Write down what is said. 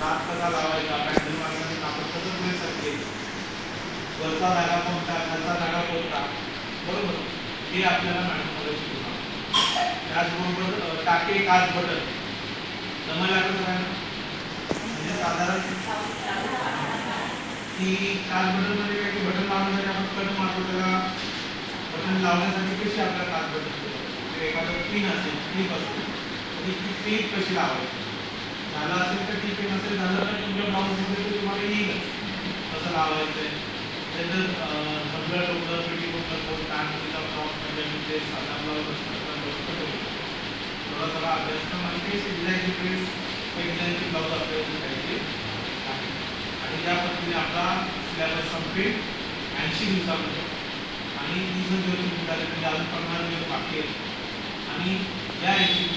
हात कसा लावायचा, पॅन्डल मारताना कापड कसं पुढे सरकेल, वरचा धागा कोणता, खालचा धागा कोणता, बरोबर, हे आपल्याला मॅडममध्ये शिकवणार. त्याचबरोबर टाके, काच, बटन जमायला कसं आहे म्हणजे साधारण की काच बटन म्हणजे काय की बटन लावण्यासाठी आपण कट मारतो, त्याला बटन लावण्यासाठी कशी आपल्याला काच बटन एखादं पिन असेल, क्लिप असेल, तर ती क्लिप कशी लावायची, झालं असेल तर ठीक आहे, नसेल झालं तर तुमच्या ब्लाऊजमध्ये तुम्हाला येईल कसं लावायचं आहे. त्यानंतर सगळं डोकं पेटीकोट कोट पॅन्टचा फ्रॉक म्हणजे साधा ब्लाऊज असतात थोडा अभ्यासक्रम आणि ते डिझाईनची ड्रेस डिझाईनची ब्लाऊज आपल्याला शिकायची आहे. आणि त्या पद्धतीने आपला सिलेबस संपेल 80 दिवसामध्ये आणि 30 दिवस झाले म्हणजे अजून 50 दिवस बाकी आहेत आणि या 80